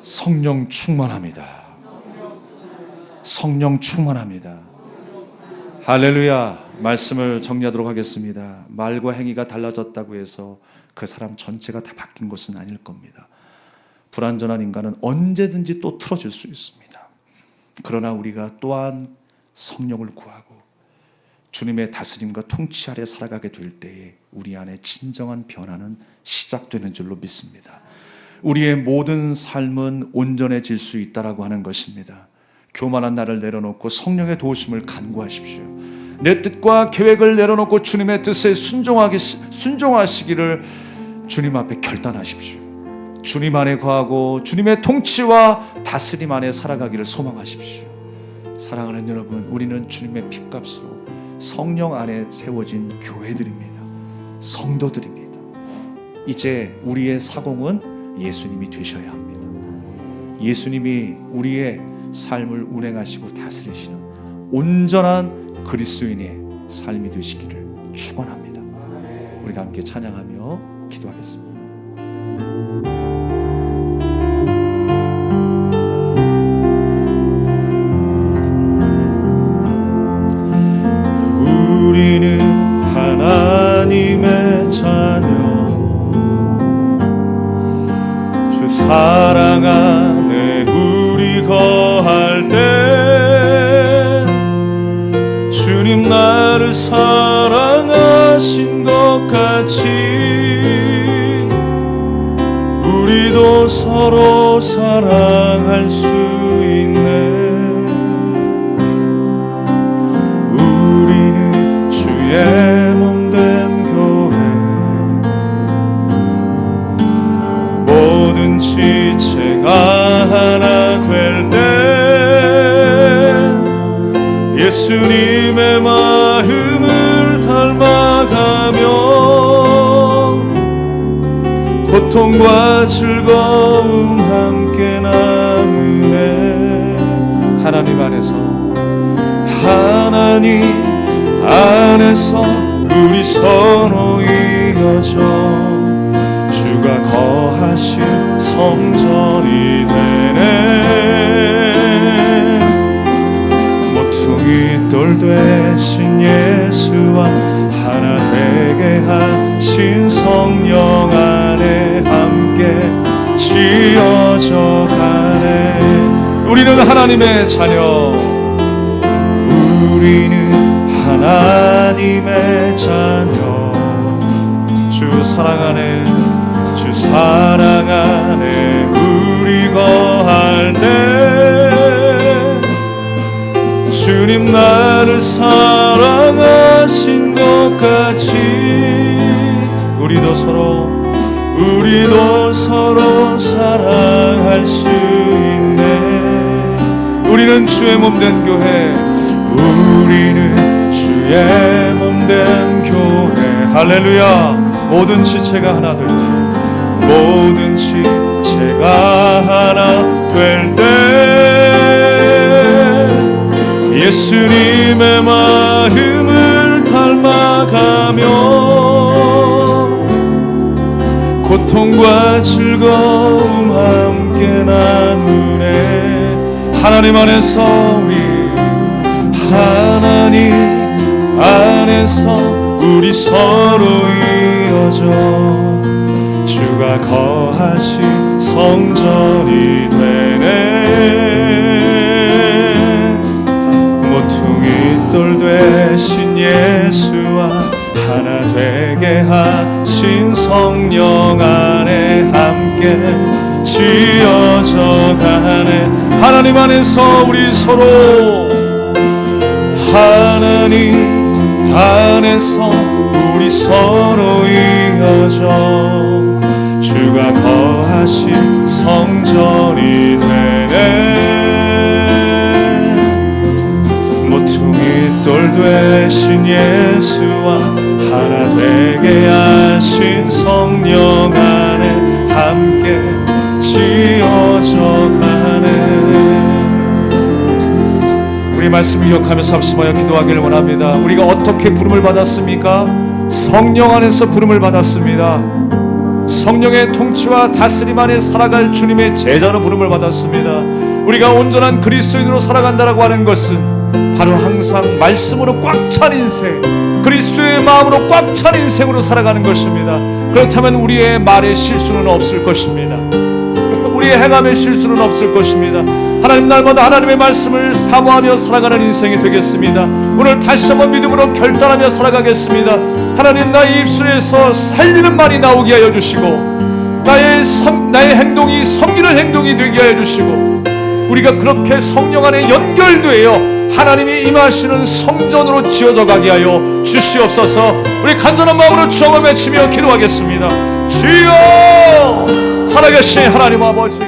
성령 충만합니다. 성령 충만합니다. 할렐루야. 말씀을 정리하도록 하겠습니다. 말과 행위가 달라졌다고 해서 그 사람 전체가 다 바뀐 것은 아닐 겁니다. 불완전한 인간은 언제든지 또 틀어질 수 있습니다. 그러나 우리가 또한 성령을 구하고 주님의 다스림과 통치 아래 살아가게 될 때에 우리 안에 진정한 변화는 시작되는 줄로 믿습니다. 우리의 모든 삶은 온전해질 수 있다라고 하는 것입니다. 교만한 나를 내려놓고 성령의 도우심을 간구하십시오. 내 뜻과 계획을 내려놓고 주님의 뜻에 순종하시기를 주님 앞에 결단하십시오. 주님 안에 거하고 주님의 통치와 다스림 안에 살아가기를 소망하십시오. 사랑하는 여러분, 우리는 주님의 핏값으로 성령 안에 세워진 교회들입니다. 성도들입니다. 이제 우리의 사공은 예수님이 되셔야 합니다. 예수님이 우리의 삶을 운행하시고 다스리시는 온전한 그리스도인의 삶이 되시기를 축원합니다. 우리가 함께 찬양하며 기도하겠습니다. 우리는 하나님의 자녀, 주 사랑 안에 우리 거할 때 주님 나를 사랑하신 것 같이 우리도 서로 사랑할 수 있네. 우리는 주의 몸된 교회, 모든 지체가 하나 될 때 예수님의 마음을 닮아가며 고통과 즐거움 함께 나누네. 하나님 안에서 우리 서로 이어져 주가 거하신 성전이 되네. 똘 되신 예수와 하나 되게 하신 성령 안에 함께 지어져 가네. 우리는 하나님의 자녀, 우리는 하나님의 자녀. 주 사랑하네, 주 사랑하네. 우리 거할 때 주님 나를 사랑하신 것 같이 우리도 서로 사랑할 수 있네. 우리는 주의 몸된 교회, 우리는 주의 몸된 교회. 할렐루야. 모든 지체가 하나 될 때, 모든 지체가 하나 될 때 예수님의 마음을 닮아가며 고통과 즐거움 함께 나누네. 하나님 안에서 하나님 안에서 우리 서로 이어져 주가 거하신 성전이 되네. 모퉁이 돌 되신 예수와 하나 되게 하신 성령 안에 함께 지어져 가네. 하나님 안에서 우리 서로, 하나님 안에서 우리 서로 이어져 주가 거하신 성전이 되네. 모퉁이 돌 되신 예수와 하나 되게 하신 성령 안에 함께 지어져 가네. 우리 말씀 기억하면서 합심하여 기도하기를 원합니다. 우리가 어떻게 부름을 받았습니까? 성령 안에서 부름을 받았습니다. 성령의 통치와 다스림 안에 살아갈 주님의 제자로 부름을 받았습니다. 우리가 온전한 그리스도인으로 살아간다라고 하는 것은 바로 항상 말씀으로 꽉 찬 인생, 그리스도의 마음으로 꽉 찬 인생으로 살아가는 것입니다. 그렇다면 우리의 말에 실수는 없을 것입니다. 우리의 행함에 실수는 없을 것입니다. 하나님, 날마다 하나님의 말씀을 사모하며 살아가는 인생이 되겠습니다. 오늘 다시 한번 믿음으로 결단하며 살아가겠습니다. 하나님, 나의 입술에서 살리는 말이 나오게 하여 주시고 나의 행동이 섬기는 행동이 되게 하여 주시고 우리가 그렇게 성령 안에 연결되어 하나님이 임하시는 성전으로 지어져 가게 하여 주시옵소서. 우리 간절한 마음으로 주님을 외치며 기도하겠습니다. 주여, 살아계신 하나님 아버지,